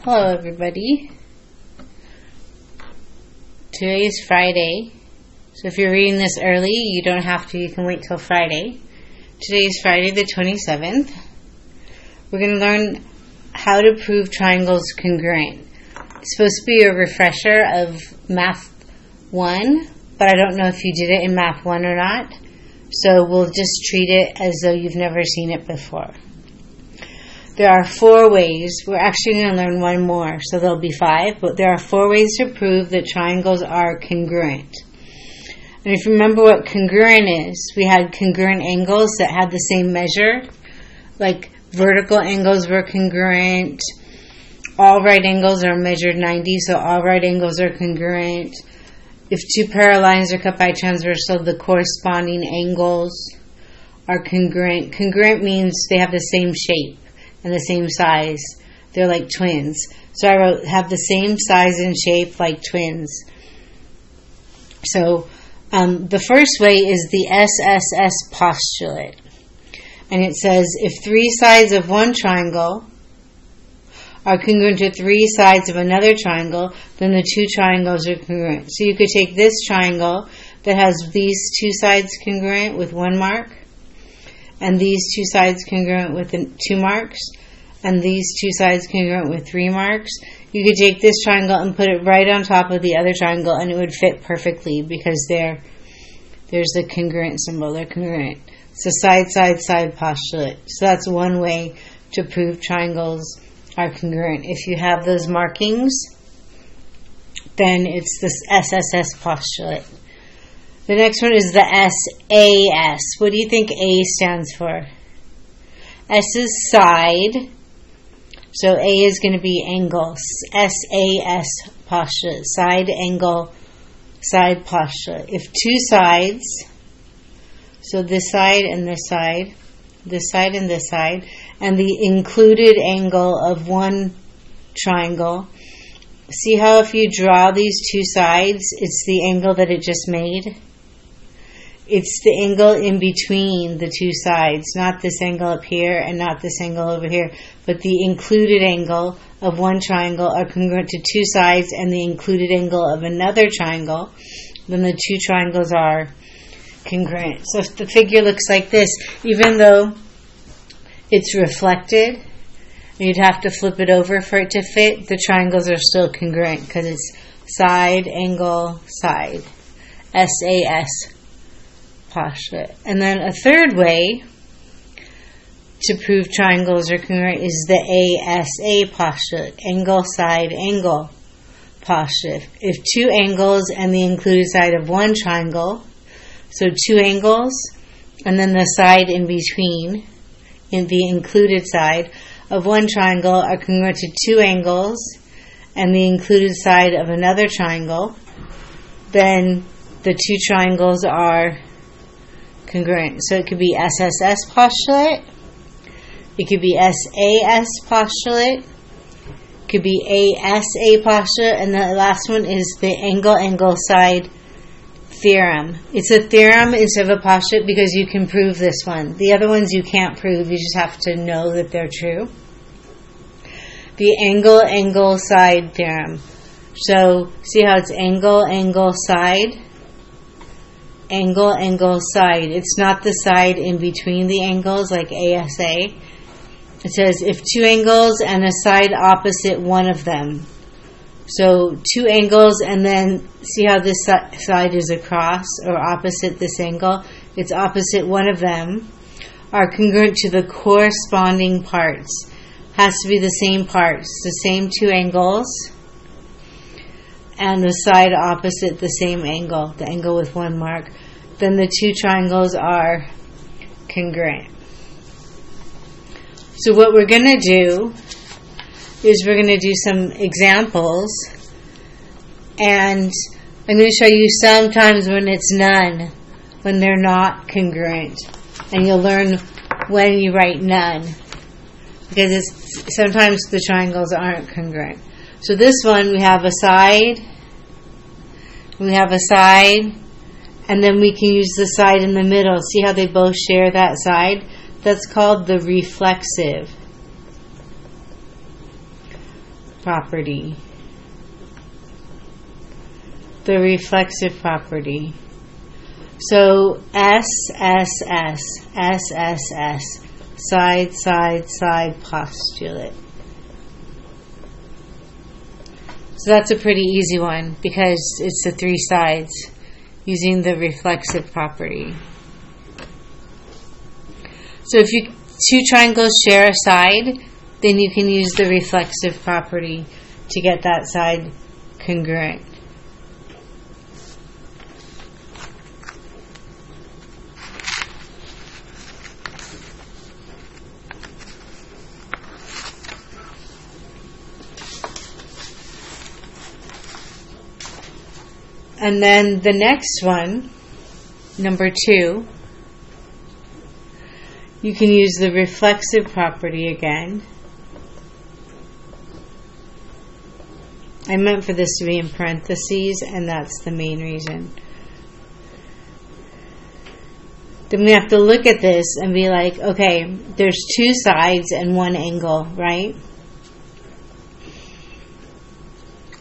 Hello everybody. Today is Friday, so if you're reading this early, you don't have to, you can wait till Friday. Today is Friday the 27th. We're going to learn how to prove triangles congruent. It's supposed to be a refresher of Math 1, but I don't know if you did it in Math 1 or not, so we'll just treat it as though you've never seen it before. There are 4 ways. We're actually going to learn one more, so there'll be 5. But there are 4 ways to prove that triangles are congruent. And if you remember what congruent is, we had congruent angles that had the same measure. Like vertical angles were congruent. All right angles are measured 90, so all right angles are congruent. If 2 parallel lines are cut by transversal, the corresponding angles are congruent. Congruent means they have the same shape and the same size. They're like twins. So I wrote have the same size and shape like twins. So the first way is the SSS postulate. And it says if 3 sides of one triangle are congruent to 3 sides of another triangle, then the 2 triangles are congruent. So you could take this triangle that has these 2 sides congruent with 1 mark, and these 2 sides congruent with 2 marks, and these 2 sides congruent with 3 marks. You could take this triangle and put it right on top of the other triangle, and it would fit perfectly because there's the congruent symbol. They're congruent. It's a side, side, side postulate. So that's one way to prove triangles are congruent. If you have those markings, then it's this SSS postulate. The next one is the SAS. What do you think A stands for? S is side. So A is going to be angle. SAS postulate. Side, angle, side postulate. If 2 sides, so this side and this side, this side and this side, and the included angle of one triangle. See how if you draw these 2 sides, it's the angle that it just made? It's the angle in between the 2 sides, not this angle up here and not this angle over here, but the included angle of one triangle are congruent to 2 sides and the included angle of another triangle, then the 2 triangles are congruent. So if the figure looks like this, even though it's reflected, you'd have to flip it over for it to fit, the triangles are still congruent because it's side, angle, side. SAS postulate. And then a third way to prove triangles are congruent is the ASA postulate. Angle, side, angle postulate. If 2 angles and the included side of one triangle, so 2 angles and then the side in between, in the included side of one triangle are congruent to 2 angles and the included side of another triangle, then the 2 triangles are congruent. So it could be SSS postulate, it could be SAS postulate, it could be ASA postulate, and the last one is the angle side theorem. It's a theorem instead of a postulate because you can prove this one. The other ones you can't prove, you just have to know that they're true. The angle side theorem. So see how it's angle side, angle side. It's not the side in between the angles like ASA. It says if 2 angles and a side opposite one of them. So 2 angles and then see how this side is across or opposite this angle. It's opposite one of them are congruent to the corresponding parts. Has to be the same parts, the same 2 angles and the side opposite the same angle, the angle with 1 mark. Then the 2 triangles are congruent. So what we're going to do is we're going to do some examples, and I'm going to show you sometimes when it's none, when they're not congruent, and you'll learn when you write none, because sometimes the triangles aren't congruent. So this one, we have a side, and then we can use the side in the middle. See how they both share that side? That's called the reflexive. property. The reflexive property. So SSS, SSS, side, side, side postulate. So that's a pretty easy one because it's the three sides using the reflexive property. So if two triangles share a side, then you can use the reflexive property to get that side congruent. And then the next one, number 2, you can use the reflexive property again. I meant for this to be in parentheses, and that's the main reason. Then we have to look at this and be like, okay, there's two sides and one angle, right?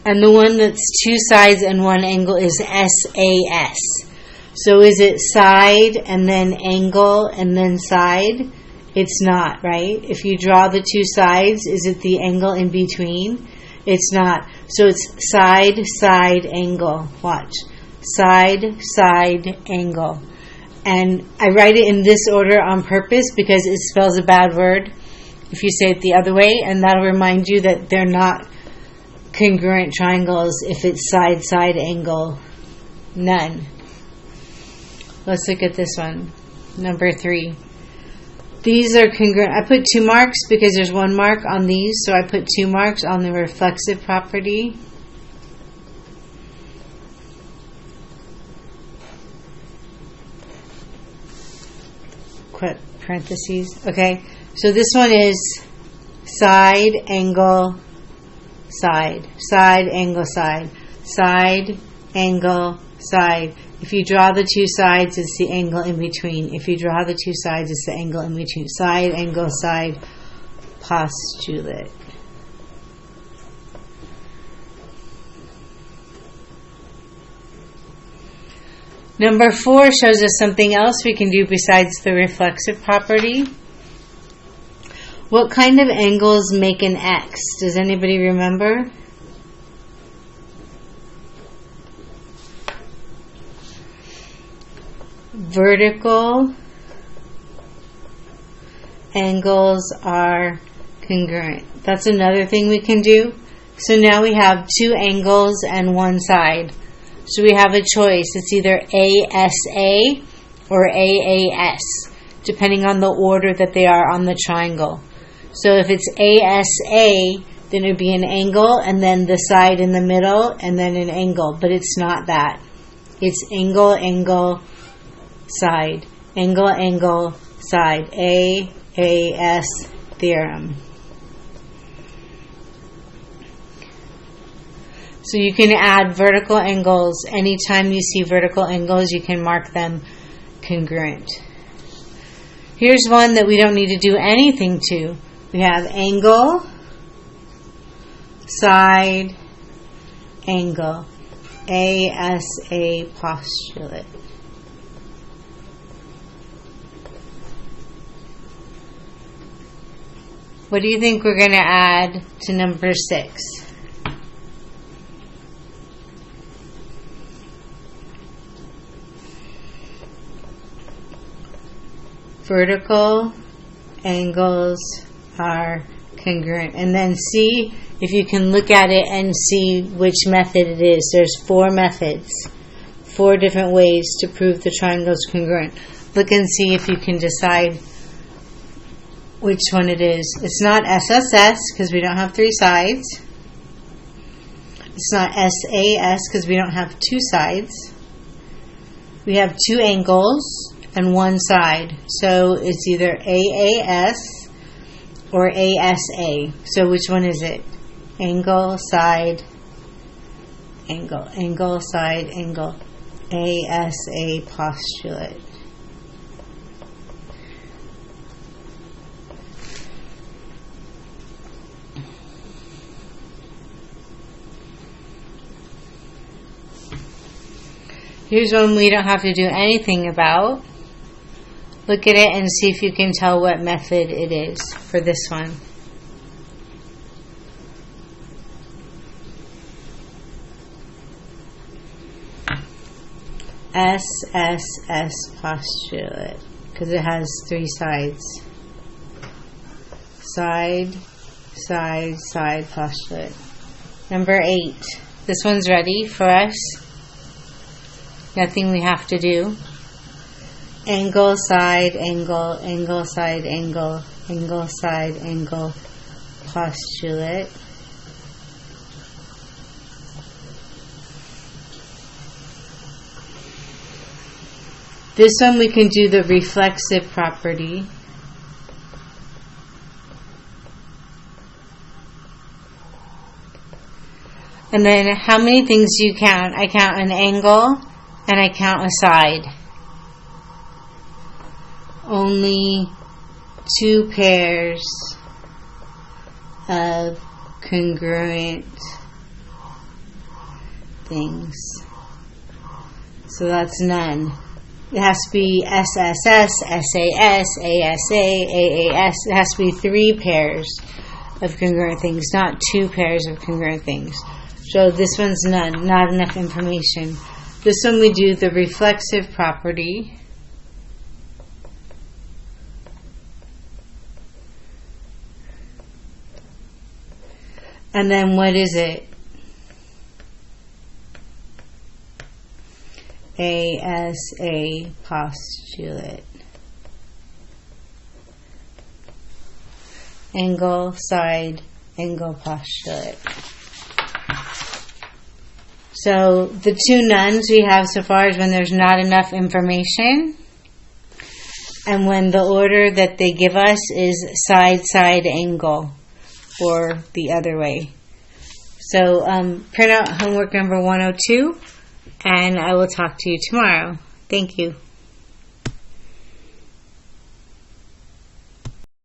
And the one that's two sides and one angle is SAS. So is it side and then angle and then side? It's not, right? If you draw the two sides, is it the angle in between? It's not. So it's side, side, angle. Watch. Side, side, angle. And I write it in this order on purpose because it spells a bad word if you say it the other way, and that'll remind you that they're not congruent triangles if it's side, side, angle. None. Let's look at this one. Number 3. These are congruent. I put 2 marks because there's 1 mark on these, so I put 2 marks on the reflexive property. Quit parentheses. Okay, so this one is side, angle, side, side, angle, side, side, angle, side. If you draw the two sides, it's the angle in between. If you draw the two sides, it's the angle in between. Side, angle, side, postulate. Number 4 shows us something else we can do besides the reflexive property. What kind of angles make an X? Does anybody remember? Vertical angles are congruent. That's another thing we can do. So now we have 2 angles and 1 side. So we have a choice. It's either ASA or AAS, depending on the order that they are on the triangle. So if it's ASA, then it would be an angle and then the side in the middle and then an angle. But it's not that. It's angle, angle, side. Angle, angle, side. AAS theorem. So you can add vertical angles. Anytime you see vertical angles, you can mark them congruent. Here's one that we don't need to do anything to. We have angle, side, angle. ASA postulate. What do you think we're going to add to number 6? Vertical angles are congruent. And then see if you can look at it and see which method it is. There's 4 methods, 4 different ways to prove the triangle is congruent. Look and see if you can decide which one it is. It's not SSS because we don't have 3 sides. It's not SAS because we don't have 2 sides. We have 2 angles and 1 side. So it's either AAS or ASA. So which one is it? Angle, side, angle. Angle, side, angle. ASA postulate. Here's one we don't have to do anything about. Look at it and see if you can tell what method it is for this one. SSS postulate, because it has 3 sides. Side, side, side postulate. Number 8. This one's ready for us. Nothing we have to do. Angle, side, angle, angle, side, angle, angle, side, angle postulate. This one we can do the reflexive property. And then how many things do you count? I count an angle and I count a side. Only 2 pairs of congruent things. So that's none. It has to be SSS, SAS, ASA, AAS. It has to be 3 pairs of congruent things, not 2 pairs of congruent things. So this one's none, not enough information. This one we do the reflexive property. And then what is it? ASA postulate. Angle, side, angle postulate. So the 2 nones we have so far is when there's not enough information, and when the order that they give us is side, side, angle, or the other way. So print out homework number 102, and I will talk to you tomorrow. Thank you.